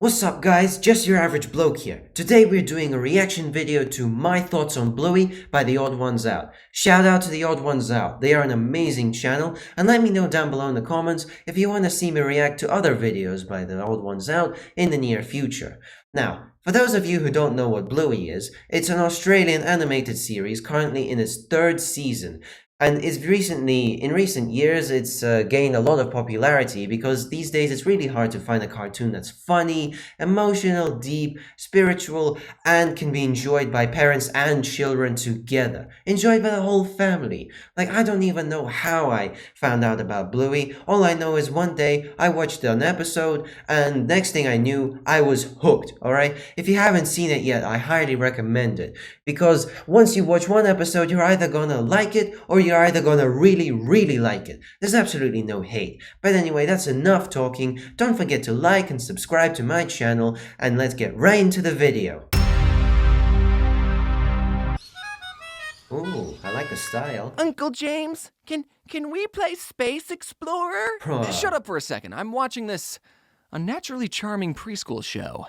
What's up guys, just your average bloke here. Today we're doing a reaction video to My Thoughts on Bluey by TheOdd1sOut. Shout out to TheOdd1sOut, they are an amazing channel, and let me know down below in the comments if you want to see me react to other videos by TheOdd1sOut in the near future. Now, for those of you who don't know what Bluey is, it's an Australian animated series currently in its 3rd season. And in recent years, it's gained a lot of popularity because these days it's really hard to find a cartoon that's funny, emotional, deep, spiritual, and can be enjoyed by parents and children together. Enjoyed by the whole family. Like, I don't even know how I found out about Bluey. All I know is one day I watched an episode, and next thing I knew, I was hooked, alright? If you haven't seen it yet, I highly recommend it. Because once you watch one episode, you're either gonna like it or you're either gonna really like it. There's absolutely no hate. But anyway, that's enough talking. Don't forget to like and subscribe to my channel, and let's get right into the video. Ooh, I like the style. Uncle James, can we play Space Explorer? Shut up for a second. I'm watching this unnaturally charming preschool show.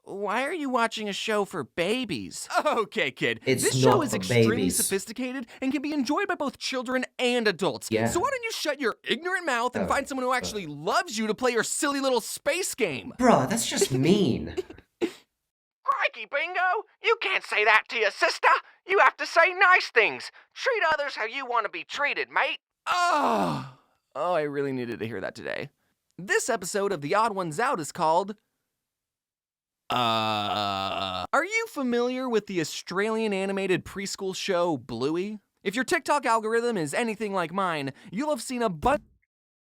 Why are you watching a show for babies? Okay, kid. This show is extremely sophisticated and can be enjoyed by both children and adults. Yeah. So why don't you shut your ignorant mouth and find someone who actually loves you to play your silly little space game? Bruh, that's just mean. Crikey, Bingo! You can't say that to your sister! You have to say nice things! Treat others how you want to be treated, mate! Oh, I really needed to hear that today. This episode of The Odd Ones Out is called... Are you familiar with the Australian animated preschool show Bluey? If your TikTok algorithm is anything like mine, you'll have seen a bunch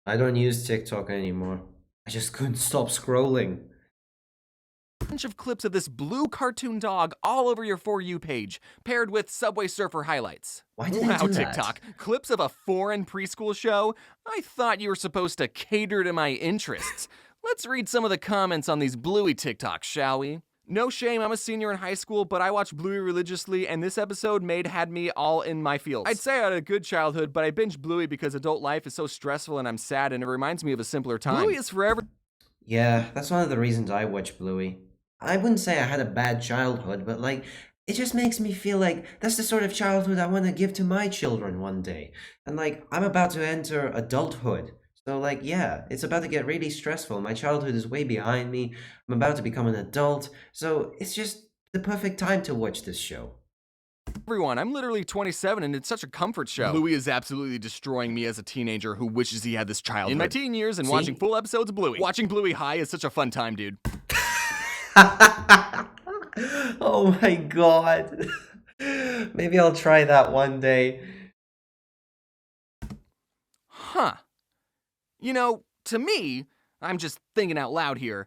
I don't use TikTok anymore. I just couldn't stop scrolling. of clips of this blue cartoon dog all over your For You page, paired with Subway Surfer highlights. Why did I do that? TikTok, clips of a foreign preschool show? I thought you were supposed to cater to my interests. Let's read some of the comments on these Bluey TikToks, shall we? No shame, I'm a senior in high school, but I watch Bluey religiously, and this episode had me all in my feels. I'd say I had a good childhood, but I binged Bluey because adult life is so stressful and I'm sad, and it reminds me of a simpler time. Bluey is forever. Yeah, that's one of the reasons I watch Bluey. I wouldn't say I had a bad childhood, but like, it just makes me feel like that's the sort of childhood I want to give to my children one day. And like, I'm about to enter adulthood. So like, yeah, it's about to get really stressful. My childhood is way behind me. I'm about to become an adult. So it's just the perfect time to watch this show. Everyone, I'm literally 27 and it's such a comfort show. Bluey is absolutely destroying me as a teenager who wishes he had this childhood. In my teen years and watching full episodes of Bluey. Watching Bluey high is such a fun time, dude. Oh my god. Maybe I'll try that one day. Huh. You know, to me, I'm just thinking out loud here,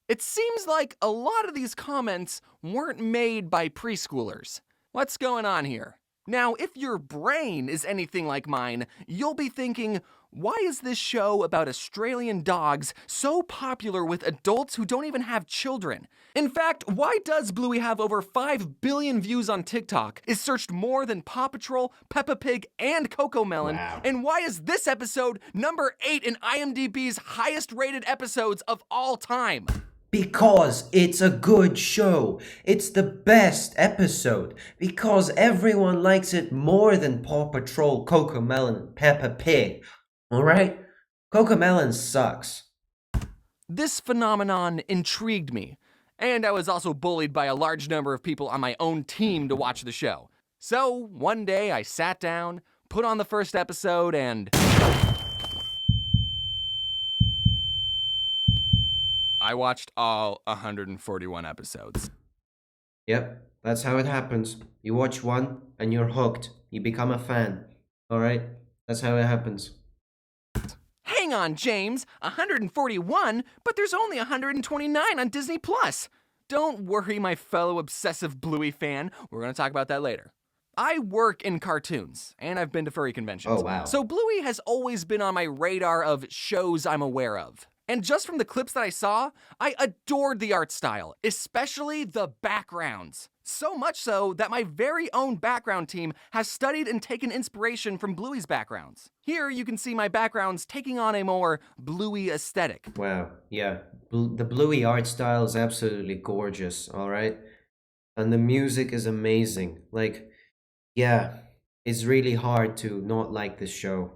it seems like a lot of these comments weren't made by preschoolers. What's going on here? Now, if your brain is anything like mine, you'll be thinking, why is this show about Australian dogs so popular with adults who don't even have children? In fact, why does Bluey have over 5 billion views on TikTok, is searched more than Paw Patrol, Peppa Pig, and Cocomelon, and why is this episode number 8 in IMDb's highest rated episodes of all time? Because it's a good show. It's the best episode. Because everyone likes it more than Paw Patrol, Cocomelon, and Peppa Pig. Alright? Cocomelon sucks. This phenomenon intrigued me, and I was also bullied by a large number of people on my own team to watch the show. So, one day I sat down, put on the first episode, and... I watched all 141 episodes. Yep, that's how it happens. You watch one, and you're hooked. You become a fan. Alright? That's how it happens. Hang on, James, 141, but there's only 129 on Disney+. Don't worry, my fellow obsessive Bluey fan. We're going to talk about that later. I work in cartoons, and I've been to furry conventions. Oh, wow. So Bluey has always been on my radar of shows I'm aware of. And just from the clips that I saw, I adored the art style, especially the backgrounds. So much so that my very own background team has studied and taken inspiration from Bluey's backgrounds. Here you can see my backgrounds taking on a more Bluey aesthetic. Wow, yeah. The Bluey art style is absolutely gorgeous, alright? And the music is amazing. Like, yeah, it's really hard to not like this show.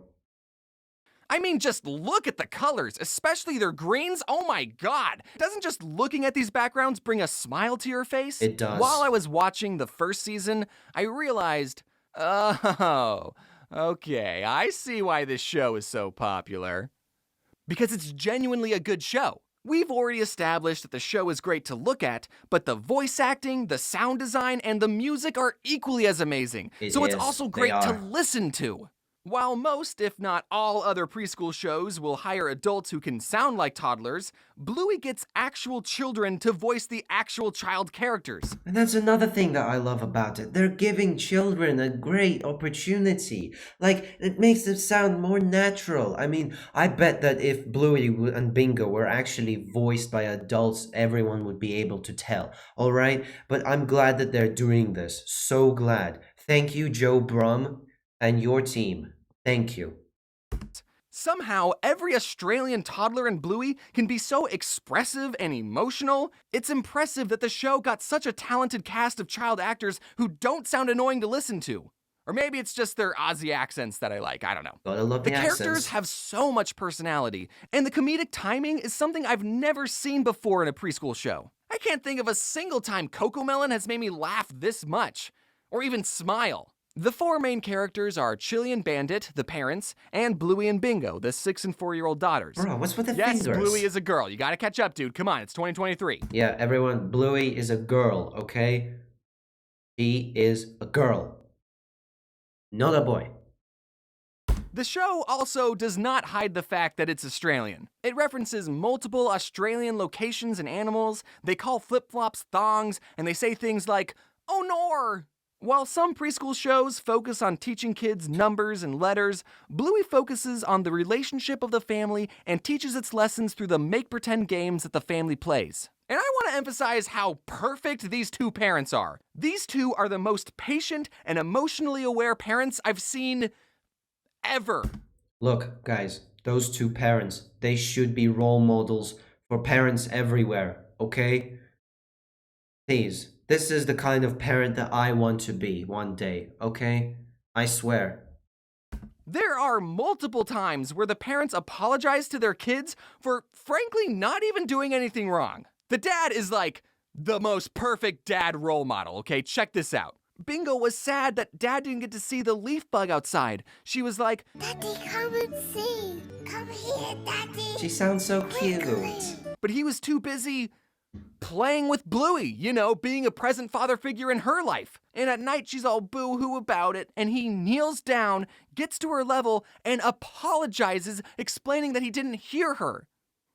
I mean, just look at the colors, especially their greens. Oh my god! Doesn't just looking at these backgrounds bring a smile to your face? It does. While I was watching the first season, I realized, oh, okay, I see why this show is so popular. Because it's genuinely a good show. We've already established that the show is great to look at, but the voice acting, the sound design, and the music are equally as amazing. So it's also great to listen to. While most, if not all, other preschool shows will hire adults who can sound like toddlers, Bluey gets actual children to voice the actual child characters. And that's another thing that I love about it. They're giving children a great opportunity. Like, it makes them sound more natural. I mean, I bet that if Bluey and Bingo were actually voiced by adults, everyone would be able to tell, alright? But I'm glad that they're doing this. So glad. Thank you, Joe Brum, and your team. Thank you. Somehow, every Australian toddler in Bluey can be so expressive and emotional. It's impressive that the show got such a talented cast of child actors who don't sound annoying to listen to. Or maybe it's just their Aussie accents that I like, I don't know. Gotta love the characters accents. have so much personality, and the comedic timing is something I've never seen before in a preschool show. I can't think of a single time Cocomelon has made me laugh this much, or even smile. The four main characters are Chili and Bandit, the parents, and Bluey and Bingo, the 6 and 4-year-old daughters. Bro, what's with the yes, fingers? Bluey is a girl. You gotta catch up, dude. Come on, it's 2023. Yeah, everyone, Bluey is a girl, okay? She is a girl. Not a boy. The show also does not hide the fact that it's Australian. It references multiple Australian locations and animals. They call flip-flops thongs, and they say things like, "Oh nor!" While some preschool shows focus on teaching kids numbers and letters, Bluey focuses on the relationship of the family and teaches its lessons through the make-pretend games that the family plays. And I want to emphasize how perfect these two parents are. These two are the most patient and emotionally aware parents I've seen ever. Look, guys, those two parents, they should be role models for parents everywhere, okay? Please. This is the kind of parent that I want to be one day, okay? I swear. There are multiple times where the parents apologize to their kids for, frankly, not even doing anything wrong. The dad is like the most perfect dad role model, okay? Check this out. Bingo was sad that dad didn't get to see the leaf bug outside. She was like, "Daddy, come and see. Come here, Daddy." She sounds so cute. But he was too busy playing with Bluey, you know, being a present father figure in her life. And at night, she's all boo-hoo about it, and he kneels down, gets to her level, and apologizes, explaining that he didn't hear her.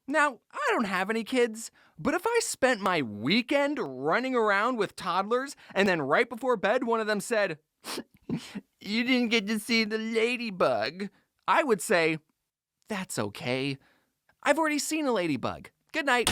Now, I don't have any kids, but if I spent my weekend running around with toddlers, and then right before bed, one of them said, "You didn't get to see the ladybug," I would say, "That's okay. I've already seen a ladybug. Good night."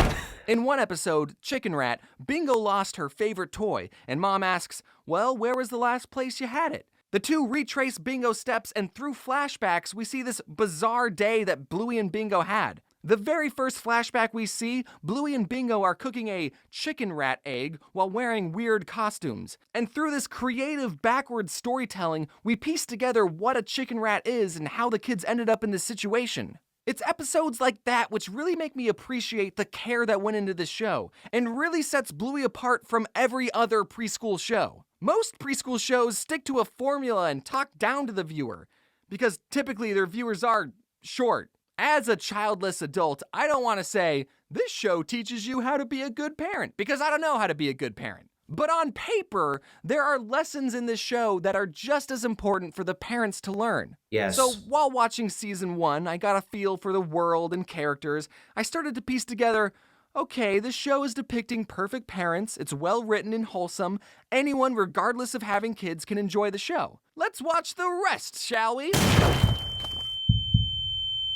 In one episode, Chicken Rat, Bingo lost her favorite toy, and Mom asks, "Well, where was the last place you had it?" The two retrace Bingo's steps, and through flashbacks, we see this bizarre day that Bluey and Bingo had. The very first flashback we see, Bluey and Bingo are cooking a chicken rat egg while wearing weird costumes. And through this creative backwards storytelling, we piece together what a chicken rat is and how the kids ended up in this situation. It's episodes like that which really make me appreciate the care that went into this show, and really sets Bluey apart from every other preschool show. Most preschool shows stick to a formula and talk down to the viewer, because typically their viewers are short. As a childless adult, I don't want to say, "This show teaches you how to be a good parent," because I don't know how to be a good parent. But on paper, there are lessons in this show that are just as important for the parents to learn. Yes. So while watching season 1, I got a feel for the world and characters. I started to piece together, okay, this show is depicting perfect parents, it's well written and wholesome, anyone regardless of having kids can enjoy the show. Let's watch the rest, shall we?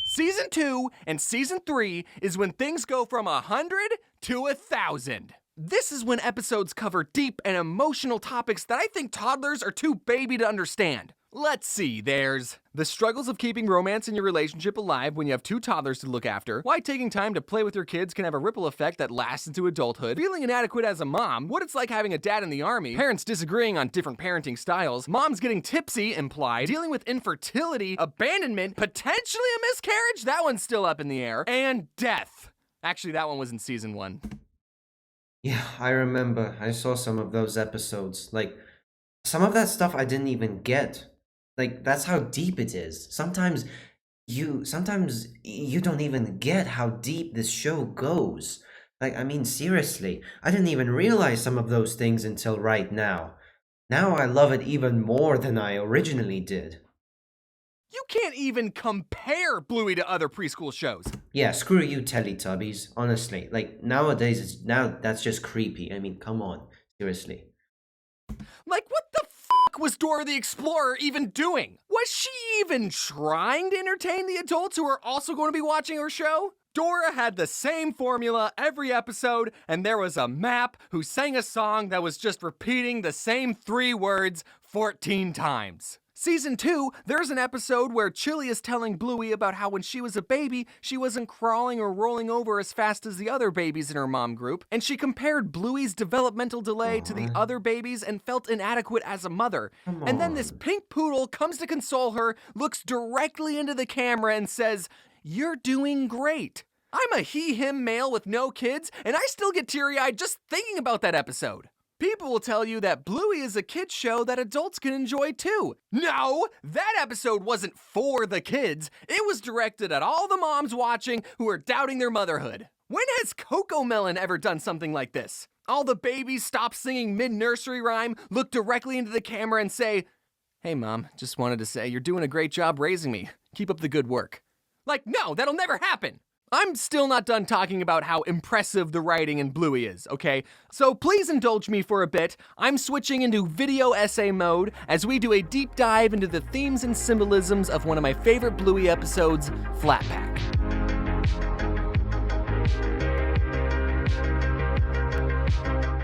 Season 2 and Season 3 is when things go from 100 to 1,000. This is when episodes cover deep and emotional topics that I think toddlers are too baby to understand. Let's see, there's the struggles of keeping romance in your relationship alive when you have two toddlers to look after, why taking time to play with your kids can have a ripple effect that lasts into adulthood, feeling inadequate as a mom, what it's like having a dad in the army, parents disagreeing on different parenting styles, moms getting tipsy implied, dealing with infertility, abandonment, potentially a miscarriage, that one's still up in the air, and death. Actually, that one was in season 1. Yeah, I remember. I saw some of those episodes. Like, some of that stuff I didn't even get. Like, that's how deep it is. Sometimes you don't even get how deep this show goes. Like, I mean, seriously, I didn't even realize some of those things until right now. Now I love it even more than I originally did. You can't even compare Bluey to other preschool shows. Yeah, screw you, Teletubbies. Honestly, like, now that's just creepy. I mean, come on. Seriously. Like, what the fuck was Dora the Explorer even doing? Was she even trying to entertain the adults who are also going to be watching her show? Dora had the same formula every episode, and there was a map who sang a song that was just repeating the same 3 words 14 times. Season 2, there's an episode where Chili is telling Bluey about how when she was a baby, she wasn't crawling or rolling over as fast as the other babies in her mom group, and she compared Bluey's developmental delay to the other babies and felt inadequate as a mother. And then this pink poodle comes to console her, looks directly into the camera and says, "You're doing great." I'm a he-him male with no kids, and I still get teary-eyed just thinking about that episode. People will tell you that Bluey is a kid's show that adults can enjoy too. No, that episode wasn't for the kids. It was directed at all the moms watching who are doubting their motherhood. When has Cocomelon ever done something like this? All the babies stop singing mid-nursery rhyme, look directly into the camera and say, "Hey mom, just wanted to say you're doing a great job raising me. Keep up the good work." Like, no, that'll never happen. I'm still not done talking about how impressive the writing in Bluey is, okay? So please indulge me for a bit. I'm switching into video essay mode as we do a deep dive into the themes and symbolisms of one of my favorite Bluey episodes, Flat Pack.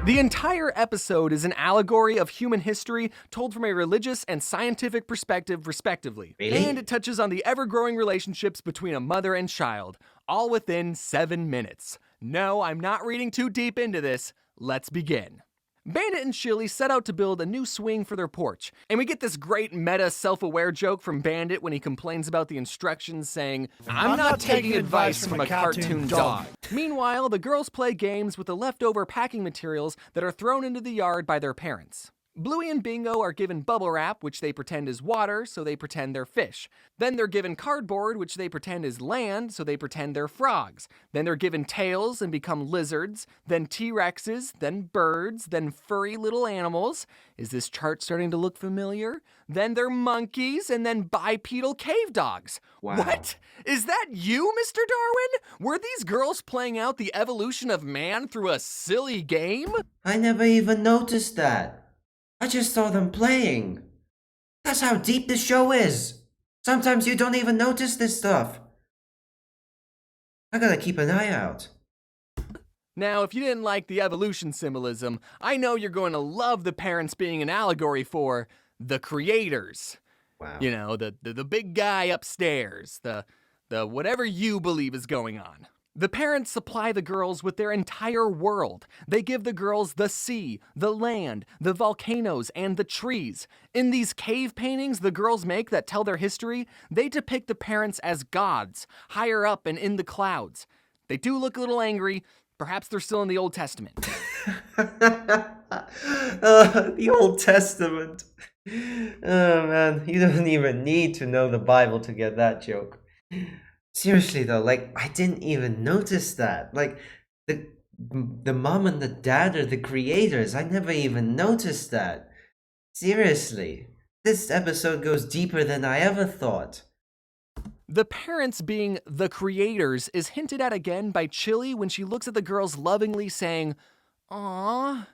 The entire episode is an allegory of human history told from a religious and scientific perspective, respectively. Really? And it touches on the ever-growing relationships between a mother and child, all within 7 minutes. No, I'm not reading too deep into this. Let's begin. Bandit and Chili set out to build a new swing for their porch, and we get this great meta self-aware joke from Bandit when he complains about the instructions saying, "I'm not taking advice from a cartoon dog." Meanwhile, the girls play games with the leftover packing materials that are thrown into the yard by their parents. Bluey and Bingo are given bubble wrap, which they pretend is water, so they pretend they're fish. Then they're given cardboard, which they pretend is land, so they pretend they're frogs. Then they're given tails and become lizards, then T-Rexes, then birds, then furry little animals. Is this chart starting to look familiar? Then they're monkeys, and then bipedal cave dogs. Wow. What? Is that you, Mr. Darwin? Were these girls playing out the evolution of man through a silly game? I never even noticed that. I just saw them playing. That's how deep the show is. Sometimes you don't even notice this stuff. I gotta keep an eye out. Now, if you didn't like the evolution symbolism, I know you're going to love the parents being an allegory for the creators. Wow. You know, the big guy upstairs, the whatever you believe is going on. The parents supply the girls with their entire world. They give the girls the sea, the land, the volcanoes, and the trees. In these cave paintings the girls make that tell their history, they depict the parents as gods, higher up and in the clouds. They do look a little angry. Perhaps they're still in the Old Testament. The Old Testament. Oh man, you don't even need to know the Bible to get that joke. Seriously though, like, I didn't even notice that. Like, the mom and the dad are the creators. I never even noticed that. Seriously. This episode goes deeper than I ever thought. The parents being the creators is hinted at again by Chili when she looks at the girls lovingly saying, "Aww,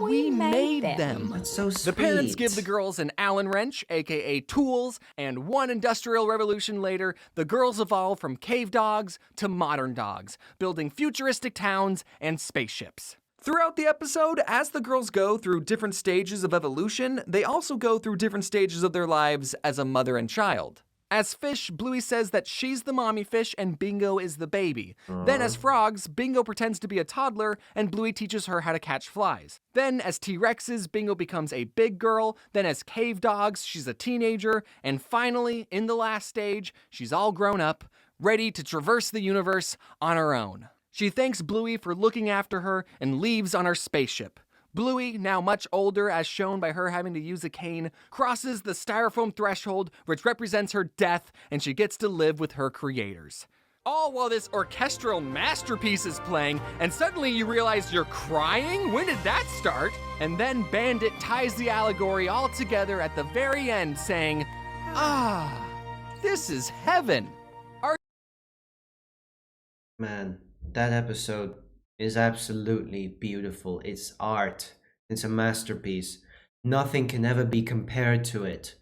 we made them." That's so sweet. The parents give the girls an Allen wrench, aka tools, and one industrial revolution later, the girls evolve from cave dogs to modern dogs, building futuristic towns and spaceships. Throughout the episode, as the girls go through different stages of evolution, they also go through different stages of their lives as a mother and child. As fish, Bluey says that she's the mommy fish and Bingo is the baby. Then as frogs, Bingo pretends to be a toddler and Bluey teaches her how to catch flies. Then as T-Rexes, Bingo becomes a big girl. Then as cave dogs, she's a teenager. And finally, in the last stage, she's all grown up, ready to traverse the universe on her own. She thanks Bluey for looking after her and leaves on her spaceship. Bluey, now much older as shown by her having to use a cane, crosses the styrofoam threshold which represents her death, and she gets to live with her creators. All while this orchestral masterpiece is playing, and suddenly you realize you're crying? When did that start? And then Bandit ties the allegory all together at the very end saying, "Ah, this is heaven." Man, that episode is absolutely beautiful. It's art. It's a masterpiece. Nothing can ever be compared to it.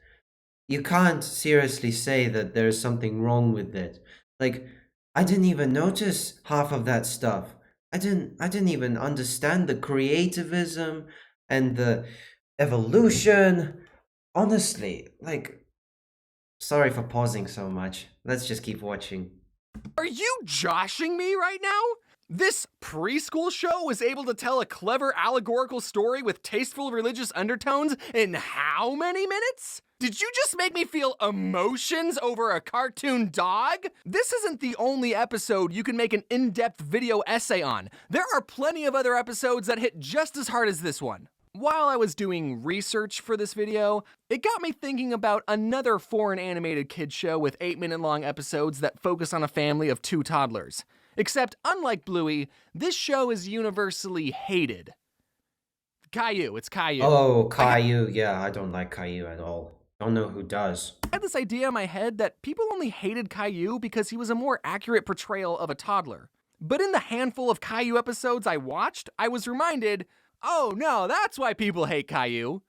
You can't seriously say that there's something wrong with it. Like, I didn't even notice half of that stuff. I didn't even understand the creativism and the evolution. Honestly, like, sorry for pausing so much. Let's just keep watching. Are you joshing me right now? This preschool show was able to tell a clever allegorical story with tasteful religious undertones in how many minutes? Did you just make me feel emotions over a cartoon dog? This isn't the only episode you can make an in-depth video essay on. There are plenty of other episodes that hit just as hard as this one. While I was doing research for this video, it got me thinking about another foreign animated kids show with 8-minute long episodes that focus on a family of 2 toddlers. Except, unlike Bluey, this show is universally hated. Caillou, it's Caillou. Oh, Caillou. Yeah, I don't like Caillou at all. Don't know who does. I had this idea in my head that people only hated Caillou because he was a more accurate portrayal of a toddler. But in the handful of Caillou episodes I watched, I was reminded, oh no, that's why people hate Caillou.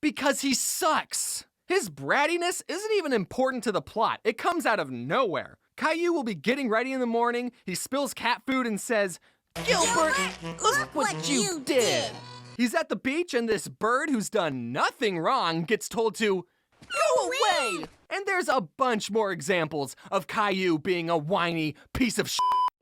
Because he sucks. His brattiness isn't even important to the plot. It comes out of nowhere. Caillou will be getting ready in the morning, he spills cat food and says, "Gilbert, look what you did." He's at the beach and this bird who's done nothing wrong gets told to go away. And there's a bunch more examples of Caillou being a whiny piece of shit.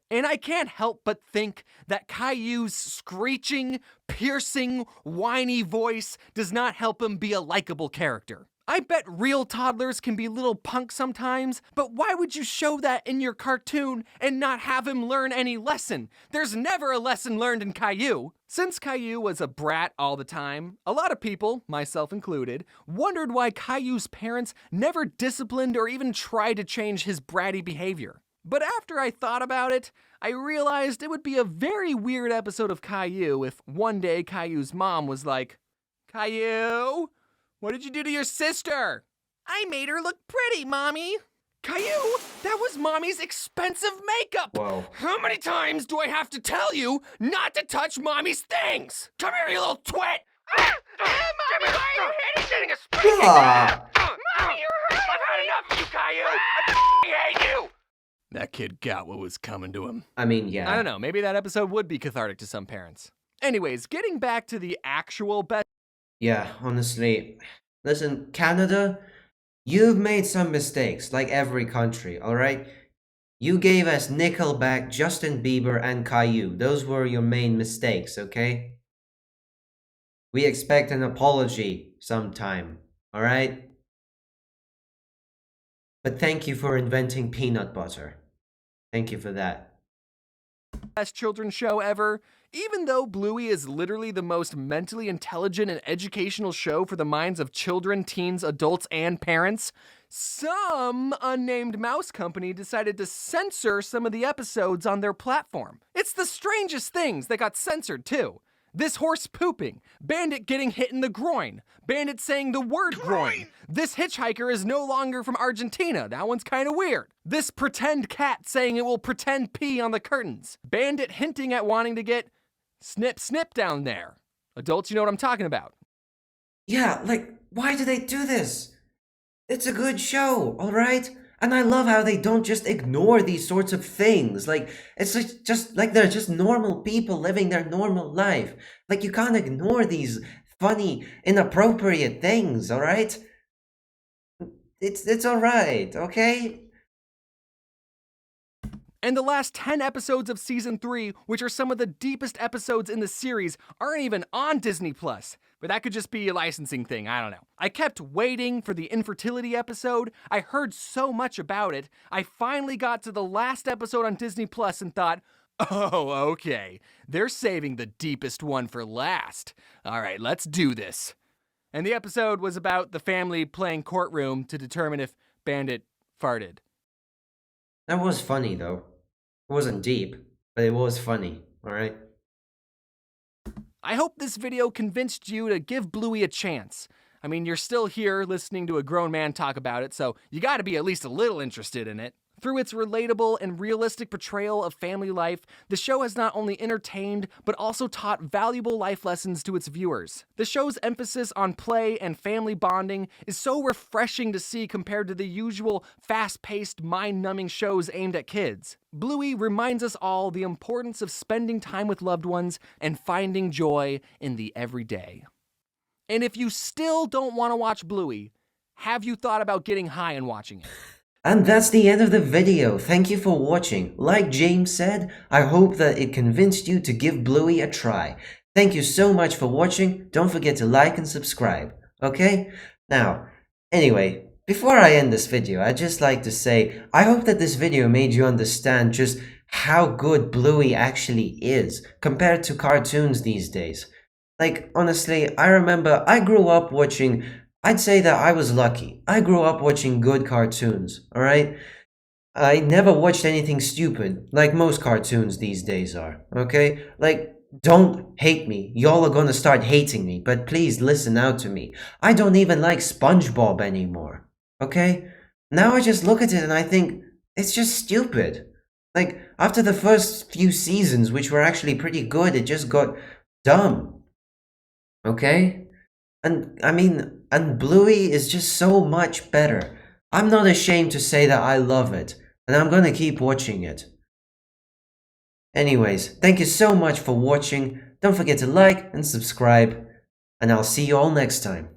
And I can't help but think that Caillou's screeching, piercing, whiny voice does not help him be a likable character. I bet real toddlers can be little punks sometimes, but why would you show that in your cartoon and not have him learn any lesson? There's never a lesson learned in Caillou. Since Caillou was a brat all the time, a lot of people, myself included, wondered why Caillou's parents never disciplined or even tried to change his bratty behavior. But after I thought about it, I realized it would be a very weird episode of Caillou if one day Caillou's mom was like, "Caillou, what did you do to your sister?" "I made her look pretty, Mommy." "Caillou, that was Mommy's expensive makeup." Whoa. "How many times do I have to tell you not to touch Mommy's things? Come here, you little twit." Mommy, why are you hitting a spanking? Ah. Mommy, you're hurting. I've had enough of you, Caillou. I hate you. That kid got what was coming to him. I mean, yeah. I don't know, maybe that episode would be cathartic to some parents. Anyways, getting back to the actual best. Yeah, honestly. Listen, Canada, you've made some mistakes, like every country, alright? You gave us Nickelback, Justin Bieber, and Caillou. Those were your main mistakes, okay? We expect an apology sometime, alright? But thank you for inventing peanut butter. Thank you for that. Best children's show ever. Even though Bluey is literally the most mentally intelligent and educational show for the minds of children, teens, adults, and parents, some unnamed mouse company decided to censor some of the episodes on their platform. It's the strangest things that got censored too. This horse pooping, Bandit getting hit in the groin, Bandit saying the word groin. This hitchhiker is no longer from Argentina, that one's kinda weird. This pretend cat saying it will pretend pee on the curtains. Bandit hinting at wanting to get snip snip down there. Adults, you know what I'm talking about. Yeah, like, why do they do this? It's a good show, alright? And I love how they don't just ignore these sorts of things. Like, it's just like they're just normal people living their normal life. Like, you can't ignore these funny, inappropriate things, alright? It's alright, okay? And the last 10 episodes of Season 3, which are some of the deepest episodes in the series, aren't even on Disney+. But that could just be a licensing thing, I don't know. I kept waiting for the infertility episode. I heard so much about it. I finally got to the last episode on Disney Plus and thought, oh, okay. They're saving the deepest one for last. All right, let's do this. And the episode was about the family playing courtroom to determine if Bandit farted. That was funny, though. It wasn't deep, but it was funny, alright? I hope this video convinced you to give Bluey a chance. I mean, you're still here listening to a grown man talk about it, so you gotta be at least a little interested in it. Through its relatable and realistic portrayal of family life, the show has not only entertained, but also taught valuable life lessons to its viewers. The show's emphasis on play and family bonding is so refreshing to see compared to the usual fast-paced, mind-numbing shows aimed at kids. Bluey reminds us all the importance of spending time with loved ones and finding joy in the everyday. And if you still don't want to watch Bluey, have you thought about getting high and watching it? And that's the end of the video. Thank you for watching. Like James said, I hope that it convinced you to give Bluey a try. Thank you so much for watching. Don't forget to like and subscribe, okay? Now, anyway, before I end this video, I'd just like to say, I hope that this video made you understand just how good Bluey actually is compared to cartoons these days. Like, honestly, I remember I grew up watching... I'd say that I was lucky. I grew up watching good cartoons, alright? I never watched anything stupid, like most cartoons these days are, okay? Like, don't hate me. Y'all are gonna start hating me, but please listen out to me. I don't even like SpongeBob anymore, okay? Now I just look at it and I think, it's just stupid. Like, after the first few seasons, which were actually pretty good, it just got dumb, okay? And, I mean... And Bluey is just so much better. I'm not ashamed to say that I love it, and I'm gonna keep watching it. Anyways, thank you so much for watching. Don't forget to like and subscribe, and I'll see you all next time.